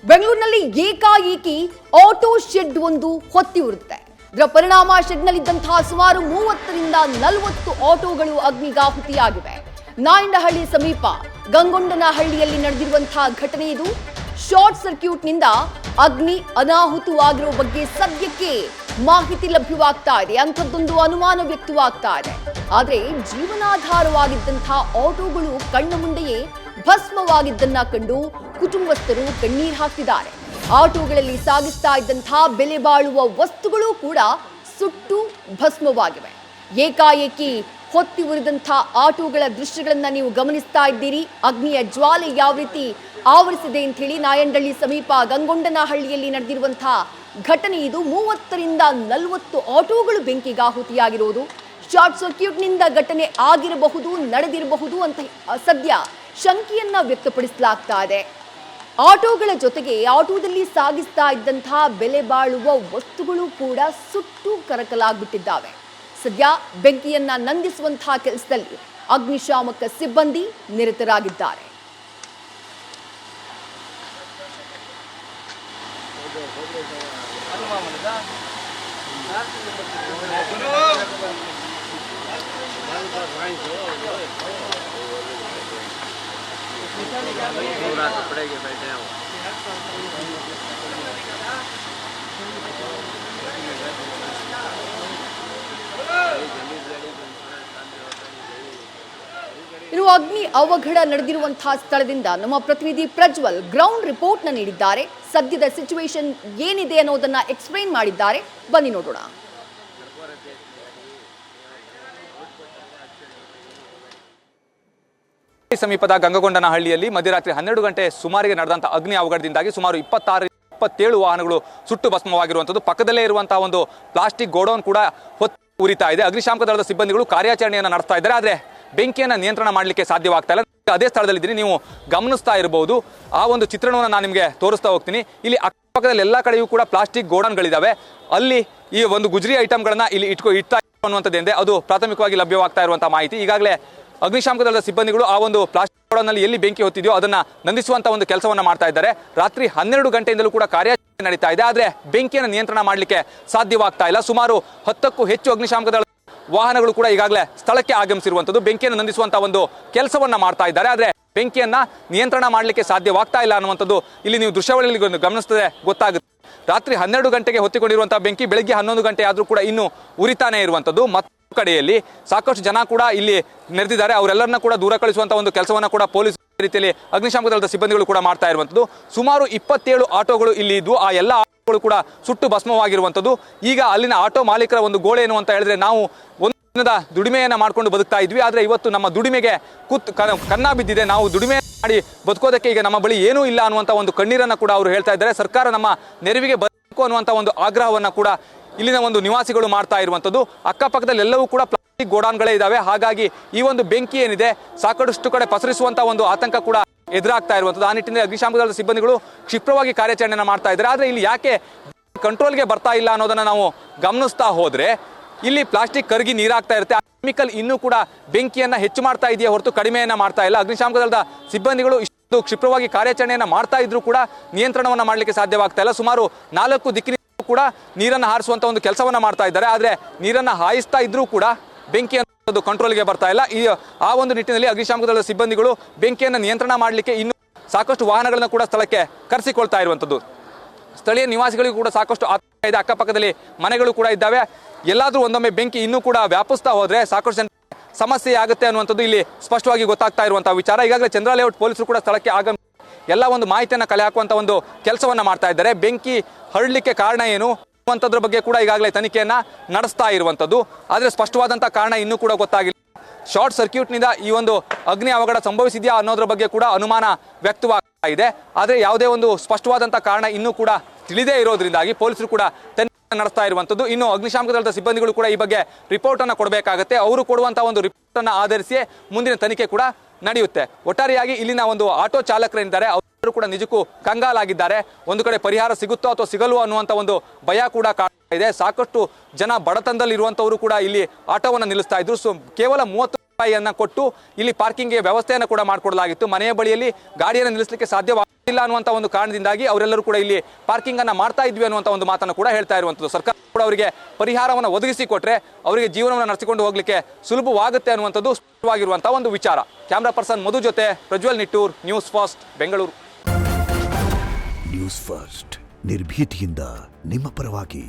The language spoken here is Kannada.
ಬೆಂಗಳೂರಿನಲ್ಲಿ ಏಕಾಏಕಿ ಆಟೋ ಶೆಡ್ ಒಂದು ಹೊತ್ತಿ ಉರಿದಿದೆ. ಇದರ ಪರಿಣಾಮ ಶೆಡ್ನಲ್ಲಿದ್ದಂತಹ ಸುಮಾರು 30ರಿಂದ 40 ಆಟೋಗಳು ಅಗ್ನಿಗಾಹುತಿಯಾಗಿವೆ. ನಾಯಂಡಹಳ್ಳಿ ಸಮೀಪ ಗಂಗೊಂಡನಹಳ್ಳಿಯಲ್ಲಿ ನಡೆದಿರುವಂತಹ ಘಟನೆ ಇದು. ಶಾರ್ಟ್ ಸರ್ಕ್ಯೂಟ್ನಿಂದ ಅಗ್ನಿ ಅನಾಹುತವಾಗಿರುವ ಬಗ್ಗೆ ಸದ್ಯಕ್ಕೆ ಮಾಹಿತಿ ಲಭ್ಯವಾಗ್ತಾ ಇದೆ. ಅಂಥದ್ದೊಂದು ಅನುಮಾನ ವ್ಯಕ್ತವಾಗ್ತಾ ಇದೆ. ಆದರೆ ಜೀವನಾಧಾರವಾಗಿದ್ದಂತಹ ಆಟೋಗಳು ಕಣ್ಣ ಮುಂದೆಯೇ ಭಸ್ಮವಾಗಿದ್ದನ್ನ ಕಂಡು ಕುಟುಂಬಸ್ಥರು ಕಣ್ಣೀರು ಹಾಕ್ತಿದ್ದಾರೆ. ಆಟೋಗಳಲ್ಲಿ ಸಾಗಿಸ್ತಾ ಇದ್ದಂತಹ ಬೆಲೆ ಬಾಳುವ ವಸ್ತುಗಳು ಕೂಡ ಸುಟ್ಟು ಭಸ್ಮವಾಗಿವೆ. ಏಕಾಏಕಿ ಹೊತ್ತಿ ಉರಿದಂತಹ ಆಟೋಗಳ ದೃಶ್ಯಗಳನ್ನ ನೀವು ಗಮನಿಸ್ತಾ ಇದ್ದೀರಿ. ಅಗ್ನಿಯ ಜ್ವಾಲೆ ಯಾವ ರೀತಿ ಆವರಿಸಿದೆ ಅಂತ ಹೇಳಿ ನಾಯಂಡಹಳ್ಳಿ ಸಮೀಪ ಗಂಗೊಂಡನಹಳ್ಳಿಯಲ್ಲಿ ನಡೆದಿರುವಂತಹ ಘಟನೆ ಇದು. 30ರಿಂದ 40 ಆಟೋಗಳು ಬೆಂಕಿಗಾಹುತಿಯಾಗಿರುವುದು. ಶಾರ್ಟ್ ಸರ್ಕ್ಯೂಟ್ನಿಂದ ಘಟನೆ ಆಗಿರಬಹುದು, ನಡೆದಿರಬಹುದು ಅಂತ ಸದ್ಯ ಶಂಕೆಯನ್ನ ವ್ಯಕ್ತಪಡಿಸಲಾಗ್ತಾ ಇದೆ. ಆಟೋಗಳ ಜೊತೆಗೆ ಆಟೋದಲ್ಲಿ ಸಾಗಿಸ್ತಾ ಇದ್ದಂತಹ ಬೆಲೆ ಬಾಳುವ ವಸ್ತುಗಳು ಕೂಡ ಸುಟ್ಟು ಕರಕಲಾಗ್ಬಿಟ್ಟಿದ್ದಾವೆ. ಸದ್ಯ ಬೆಂಕಿಯನ್ನ ನಂದಿಸುವಂತಹ ಕೆಲಸದಲ್ಲಿ ಅಗ್ನಿಶಾಮಕ ಸಿಬ್ಬಂದಿ ನಿರತರಾಗಿದ್ದಾರೆ. ಇನ್ನು ಅಗ್ನಿ ಅವಘಡ ನಡೆದಿರುವಂತಹ ಸ್ಥಳದಿಂದ ನಮ್ಮ ಪ್ರತಿನಿಧಿ ಪ್ರಜ್ವಲ್ ಗ್ರೌಂಡ್ ರಿಪೋರ್ಟ್ ನ ನೀಡಿದ್ದಾರೆ. ಸದ್ಯದ ಸಿಚುವೇಶನ್ ಏನಿದೆ ಅನ್ನೋದನ್ನ ಎಕ್ಸ್ಪ್ಲೈನ್ ಮಾಡಿದ್ದಾರೆ. ಬನ್ನಿ ನೋಡೋಣ. ಸಮೀಪದ ಗಂಗಗೊಂಡನಹಳ್ಳಿಯಲ್ಲಿ ಮಧ್ಯರಾತ್ರಿ 12 ಗಂಟೆ ಸುಮಾರಿಗೆ ನಡೆದಂತಹ ಅಗ್ನಿ ಅವಘಡದಿಂದಾಗಿ ಸುಮಾರು 26-27 ವಾಹನಗಳು ಸುಟ್ಟು ಭಸ್ಮವಾಗಿರುವಂಥದ್ದು. ಪಕ್ಕದಲ್ಲೇ ಇರುವಂತಹ ಒಂದು ಪ್ಲಾಸ್ಟಿಕ್ ಗೋಡೌನ್ ಕೂಡ ಹೊತ್ತು ಉರಿತಾ ಇದೆ. ಅಗ್ನಿಶಾಮಕ ದಳದ ಸಿಬ್ಬಂದಿಗಳು ಕಾರ್ಯಾಚರಣೆಯನ್ನು ನಡೆಸ್ತಾ ಇದ್ದಾರೆ. ಆದರೆ ಬೆಂಕಿಯನ್ನು ನಿಯಂತ್ರಣ ಮಾಡಲಿಕ್ಕೆ ಸಾಧ್ಯವಾಗ್ತಾ ಇಲ್ಲ. ಅದೇ ಸ್ಥಳದಲ್ಲಿದ್ದೀನಿ, ನೀವು ಗಮನಿಸ್ತಾ ಇರಬಹುದು. ಆ ಒಂದು ಚಿತ್ರಣವನ್ನು ನಾನು ನಿಮಗೆ ತೋರಿಸ್ತಾ ಹೋಗ್ತೀನಿ. ಇಲ್ಲಿ ಅಕ್ಕಪಕ್ಕದಲ್ಲಿ ಎಲ್ಲ ಕಡೆಯೂ ಕೂಡ ಪ್ಲಾಸ್ಟಿಕ್ ಗೋಡೌನ್ಗಳಿದ್ದಾವೆ. ಅಲ್ಲಿ ಈ ಒಂದು ಗುಜರಿ ಐಟಮ್ಗಳನ್ನ ಇಲ್ಲಿ ಇಡ್ತಾ ಅನ್ನುವಂಥದ್ದೇನೆ ಅದು ಪ್ರಾಥಮಿಕವಾಗಿ ಲಭ್ಯವಾಗ್ತಾ ಇರುವಂತಹ ಮಾಹಿತಿ. ಈಗಾಗಲೇ ಅಗ್ನಿಶಾಮಕ ದಳದ ಸಿಬ್ಬಂದಿಗಳು ಆ ಒಂದು ಪ್ಲಾಸ್ಟಿಕ್ ಗೋಡೌನ್ನಲ್ಲಿ ಎಲ್ಲಿ ಬೆಂಕಿ ಹೊತ್ತಿದೆಯೋ ಅದನ್ನ ನಂದಿಸುವಂತಹ ಒಂದು ಕೆಲಸವನ್ನ ಮಾಡ್ತಾ ಇದ್ದಾರೆ. ರಾತ್ರಿ 12 ಗಂಟೆಯಿಂದಲೂ ಕೂಡ ಕಾರ್ಯಾಚರಣೆ ನಡೀತಾ ಇದೆ. ಆದ್ರೆ ಬೆಂಕಿಯನ್ನು ನಿಯಂತ್ರಣ ಮಾಡಲಿಕ್ಕೆ ಸಾಧ್ಯವಾಗ್ತಾ ಇಲ್ಲ. ಸುಮಾರು 10ಕ್ಕೂ ಹೆಚ್ಚು ಅಗ್ನಿಶಾಮಕ ದಳ ವಾಹನಗಳು ಕೂಡ ಈಗಾಗಲೇ ಸ್ಥಳಕ್ಕೆ ಆಗಮಿಸಿರುವಂತದ್ದು. ಬೆಂಕಿಯನ್ನು ನಂದಿಸುವಂತಹ ಒಂದು ಕೆಲಸವನ್ನ ಮಾಡ್ತಾ ಇದ್ದಾರೆ. ಆದ್ರೆ ಬೆಂಕಿಯನ್ನ ನಿಯಂತ್ರಣ ಮಾಡಲಿಕ್ಕೆ ಸಾಧ್ಯವಾಗ್ತಾ ಇಲ್ಲ ಅನ್ನುವಂಥದ್ದು ಇಲ್ಲಿ ನೀವು ದೃಶ್ಯಾವಳಿಯಲ್ಲಿ ಗಮನಿಸ್ತದೆ ಗೊತ್ತಾಗುತ್ತೆ. ರಾತ್ರಿ 12 ಗಂಟೆಗೆ ಹೊತ್ತಿಕೊಂಡಿರುವಂತಹ ಬೆಂಕಿ ಬೆಳಗ್ಗೆ 11 ಗಂಟೆ ಆದ್ರೂ ಕೂಡ ಇನ್ನೂ ಉರಿತಾನೆ ಇರುವಂತದ್ದು. ಮತ್ತು ಕಡೆಯಲ್ಲಿ ಸಾಕಷ್ಟು ಜನ ಕೂಡ ಇಲ್ಲಿ ನೆರೆದಿದ್ದಾರೆ. ಅವರೆಲ್ಲರನ್ನ ಕೂಡ ದೂರ ಕಳಿಸುವಂತಹ ಒಂದು ಕೆಲಸವನ್ನ ಕೂಡ ಪೊಲೀಸ್ ರೀತಿಯಲ್ಲಿ ಅಗ್ನಿಶಾಮಕ ದಳದ ಸಿಬ್ಬಂದಿಗಳು ಕೂಡ ಮಾಡ್ತಾ ಇರುವಂತದ್ದು. ಸುಮಾರು 27 ಆಟೋಗಳು ಇಲ್ಲಿ ಇದ್ವು. ಆ ಎಲ್ಲ ಆಟೋಗಳು ಕೂಡ ಸುಟ್ಟು ಭಸ್ಮವಾಗಿರುವಂತದ್ದು. ಈಗ ಅಲ್ಲಿನ ಆಟೋ ಮಾಲೀಕರ ಒಂದು ಗೋಳೆ ಏನು ಅಂತ ಹೇಳಿದ್ರೆ, ನಾವು ಒಂದು ದಿನದ ದುಡಿಮೆಯನ್ನ ಮಾಡ್ಕೊಂಡು ಬದುಕ್ತಾ ಇದ್ವಿ, ಆದ್ರೆ ಇವತ್ತು ನಮ್ಮ ದುಡಿಮೆಗೆ ಕನ್ನ ಬಿದ್ದಿದೆ. ನಾವು ದುಡಿಮೆ ಮಾಡಿ ಬದುಕೋದಕ್ಕೆ ಈಗ ನಮ್ಮ ಬಳಿ ಏನೂ ಇಲ್ಲ ಅನ್ನುವಂತ ಒಂದು ಕಣ್ಣೀರನ್ನ ಕೂಡ ಅವರು ಹೇಳ್ತಾ ಇದ್ದಾರೆ. ಸರ್ಕಾರ ನಮ್ಮ ನೆರವಿಗೆ ಬರಬೇಕು ಅನ್ನುವಂತ ಒಂದು ಆಗ್ರಹವನ್ನ ಕೂಡ ಇಲ್ಲಿನ ಒಂದು ನಿವಾಸಿಗಳು ಮಾಡ್ತಾ ಇರುವಂತದ್ದು. ಅಕ್ಕಪಕ್ಕದಲ್ಲಿ ಎಲ್ಲವೂ ಕೂಡ ಪ್ಲಾಸ್ಟಿಕ್ ಗೋಡಾನ್ಗಳೇ ಇದಾವೆ. ಹಾಗಾಗಿ ಈ ಒಂದು ಬೆಂಕಿ ಏನಿದೆ ಸಾಕಷ್ಟು ಕಡೆ ಪಸರಿಸುವಂತ ಒಂದು ಆತಂಕ ಕೂಡ ಎದುರಾಗ್ತಾ ಇರುವಂತದ್ದು. ಆ ನಿಟ್ಟಿನಲ್ಲಿ ಅಗ್ನಿಶಾಮಕ ದಳದ ಸಿಬ್ಬಂದಿಗಳು ಕ್ಷಿಪ್ರವಾಗಿ ಕಾರ್ಯಾಚರಣೆಯನ್ನು ಮಾಡ್ತಾ ಇದ್ದಾರೆ. ಆದ್ರೆ ಇಲ್ಲಿ ಯಾಕೆ ಕಂಟ್ರೋಲ್ಗೆ ಬರ್ತಾ ಇಲ್ಲ ಅನ್ನೋದನ್ನ ನಾವು ಗಮನಿಸ್ತಾ ಹೋದ್ರೆ, ಇಲ್ಲಿ ಪ್ಲಾಸ್ಟಿಕ್ ಕರಗಿ ನೀರಾಗ್ತಾ ಇರುತ್ತೆ. ಕೆಮಿಕಲ್ ಇನ್ನೂ ಕೂಡ ಬೆಂಕಿಯನ್ನ ಹೆಚ್ಚು ಮಾಡ್ತಾ ಇದೆಯಾ ಹೊರತು ಕಡಿಮೆಯನ್ನ ಮಾಡ್ತಾ ಇಲ್ಲ. ಅಗ್ನಿಶಾಮಕ ದಳದ ಸಿಬ್ಬಂದಿಗಳು ಇಷ್ಟು ಕ್ಷಿಪ್ರವಾಗಿ ಕಾರ್ಯಾಚರಣೆಯನ್ನ ಮಾಡ್ತಾ ಇದ್ರು ಕೂಡ ನಿಯಂತ್ರಣವನ್ನ ಮಾಡಲಿಕ್ಕೆ ಸಾಧ್ಯವಾಗ್ತಾ ಇಲ್ಲ. ಸುಮಾರು 4 ದಿಕ್ಕಿನ ಕೂಡ ನೀರನ್ನು ಹಾರಿಸುವಂತ ಒಂದು ಕೆಲಸವನ್ನ ಮಾಡ್ತಾ ಇದ್ದಾರೆ. ಆದ್ರೆ ನೀರನ್ನ ಹಾಯಿಸ್ತಾ ಇದ್ರೂ ಕೂಡ ಬೆಂಕಿ ಅನ್ನೋದು ಕಂಟ್ರೋಲ್ಗೆ ಬರ್ತಾ ಇಲ್ಲ. ಆ ಒಂದು ನಿಟ್ಟಿನಲ್ಲಿ ಅಗ್ನಿಶಾಮಕ ದಳದ ಸಿಬ್ಬಂದಿಗಳು ಬೆಂಕಿಯನ್ನು ನಿಯಂತ್ರಣ ಮಾಡಲಿಕ್ಕೆ ಇನ್ನೂ ಸಾಕಷ್ಟು ವಾಹನಗಳನ್ನ ಕೂಡ ಸ್ಥಳಕ್ಕೆ ಕರೆಸಿಕೊಳ್ತಾ ಇರುವಂತದ್ದು. ಸ್ಥಳೀಯ ನಿವಾಸಿಗಳಿಗೂ ಕೂಡ ಸಾಕಷ್ಟು ಆತಂಕ ಇದೆ. ಅಕ್ಕಪಕ್ಕದಲ್ಲಿ ಮನೆಗಳು ಕೂಡ ಇದ್ದಾವೆ. ಎಲ್ಲಾದ್ರೂ ಒಂದೊಮ್ಮೆ ಬೆಂಕಿ ಇನ್ನೂ ಕೂಡ ವ್ಯಾಪಿಸ್ತಾ ಹೋದ್ರೆ ಸಾಕಷ್ಟು ಜನ ಸಮಸ್ಯೆ ಆಗುತ್ತೆ ಅನ್ನುವಂಥದ್ದು ಇಲ್ಲಿ ಸ್ಪಷ್ಟವಾಗಿ ಗೊತ್ತಾಗ್ತಾ ಇರುವಂತಹ ವಿಚಾರ. ಈಗಾಗಲೇ ಚಂದ್ರ ಲೇಔಟ್ ಪೊಲೀಸರು ಕೂಡ ಸ್ಥಳಕ್ಕೆ ಆಗಮಿಸಿ ಎಲ್ಲ ಒಂದು ಮಾಹಿತಿಯನ್ನು ಕಲೆ ಹಾಕುವಂತ ಒಂದು ಕೆಲಸವನ್ನ ಮಾಡ್ತಾ ಇದ್ದಾರೆ. ಬೆಂಕಿ ಹರಡಲಿಕ್ಕೆ ಕಾರಣ ಏನು ಅನ್ನುವಂಥದ್ರ ಬಗ್ಗೆ ಕೂಡ ಈಗಾಗಲೇ ತನಿಖೆಯನ್ನ ನಡೆಸ್ತಾ ಇರುವಂತದ್ದು. ಆದ್ರೆ ಸ್ಪಷ್ಟವಾದಂತಹ ಕಾರಣ ಇನ್ನೂ ಕೂಡ ಗೊತ್ತಾಗಿಲ್ಲ. ಶಾರ್ಟ್ ಸರ್ಕ್ಯೂಟ್ನಿಂದ ಈ ಒಂದು ಅಗ್ನಿ ಅವಘಡ ಸಂಭವಿಸಿದೆಯಾ ಅನ್ನೋದ್ರ ಬಗ್ಗೆ ಕೂಡ ಅನುಮಾನ ವ್ಯಕ್ತವಾಗ್ತಾ ಇದೆ. ಆದ್ರೆ ಯಾವುದೇ ಒಂದು ಸ್ಪಷ್ಟವಾದಂತಹ ಕಾರಣ ಇನ್ನೂ ಕೂಡ ತಿಳಿದೇ ಇರೋದ್ರಿಂದಾಗಿ ಪೊಲೀಸರು ಕೂಡ ತನಿಖೆ ನಡೆಸ್ತಾ ಇರುವಂತದ್ದು. ಇನ್ನು ಅಗ್ನಿಶಾಮಕ ದಳದ ಸಿಬ್ಬಂದಿಗಳು ಕೂಡ ಈ ಬಗ್ಗೆ ರಿಪೋರ್ಟ್ ಅನ್ನ ಕೊಡಬೇಕಾಗುತ್ತೆ. ಅವರು ಕೊಡುವಂತಹ ಒಂದು ರಿಪೋರ್ಟ್ ಅನ್ನ ಆಧರಿಸಿ ಮುಂದಿನ ತನಿಖೆ ಕೂಡ ನಡೆಯುತ್ತೆ. ಒಟ್ಟಾರೆಯಾಗಿ ಇಲ್ಲಿನ ಒಂದು ಆಟೋ ಚಾಲಕರೇನಿದ್ದಾರೆ ಅವರು ಕೂಡ ನಿಜಕ್ಕೂ ಕಂಗಾಲಾಗಿದ್ದಾರೆ. ಒಂದು ಕಡೆ ಪರಿಹಾರ ಸಿಗುತ್ತೋ ಅಥವಾ ಸಿಗಲ್ವೋ ಅನ್ನುವಂತ ಒಂದು ಭಯ ಕೂಡ ಕಾಡ್ತಾ ಇದೆ. ಸಾಕಷ್ಟು ಜನ ಬಡತನದಲ್ಲಿ ಇರುವಂತವರು ಕೂಡ ಇಲ್ಲಿ ಆಟೋವನ್ನು ನಿಲ್ಲಿಸ್ತಾ ಇದ್ರು. ಕೇವಲ 30 ರೂಪಾಯಿಯನ್ನ ಕೊಟ್ಟು ಇಲ್ಲಿ ಪಾರ್ಕಿಂಗ್ಗೆ ವ್ಯವಸ್ಥೆಯನ್ನು ಕೂಡ ಮಾಡಿಕೊಡಲಾಗಿತ್ತು. ಮನೆಯ ಬಳಿಯಲ್ಲಿ ಗಾಡಿಯನ್ನು ನಿಲ್ಲಿಸಲಿಕ್ಕೆ ಸಾಧ್ಯವಾಗಲಿಲ್ಲ. ಇಲ್ಲ ಅನ್ನುವಂಥ ಒಂದು ಕಾರಣದಿಂದಾಗಿ ಅವರೆಲ್ಲರೂ ಕೂಡ ಇಲ್ಲಿ ಪಾರ್ಕಿಂಗ್ ಅನ್ನ ಮಾಡ್ತಾ ಇದ್ವಿ ಅನ್ನುವಂಥ ಒಂದು ಮಾತನ್ನು ಕೂಡ ಹೇಳ್ತಾ ಇರುವಂಥದ್ದು. ಸರ್ಕಾರ ಕೂಡ ಅವರಿಗೆ ಪರಿಹಾರವನ್ನು ಒದಗಿಸಿ ಕೊಟ್ಟರೆ ಅವರಿಗೆ ಜೀವನವನ್ನು ನಡೆಸಿಕೊಂಡು ಹೋಗಲಿಕ್ಕೆ ಸುಲಭವಾಗುತ್ತೆ ಅನ್ನುವಂಥದ್ದು ಸ್ಪಷ್ಟವಾಗಿರುವಂಥ ಒಂದು ವಿಚಾರ. ಕ್ಯಾಮ್ರಾ ಪರ್ಸನ್ ಮಧು ಜೊತೆ Prajwal Nittur, news first, Bengaluru. News first ನಿರ್ಭೀತಿಯಿಂದ ನಿಮ್ಮ ಪರವಾಗಿ.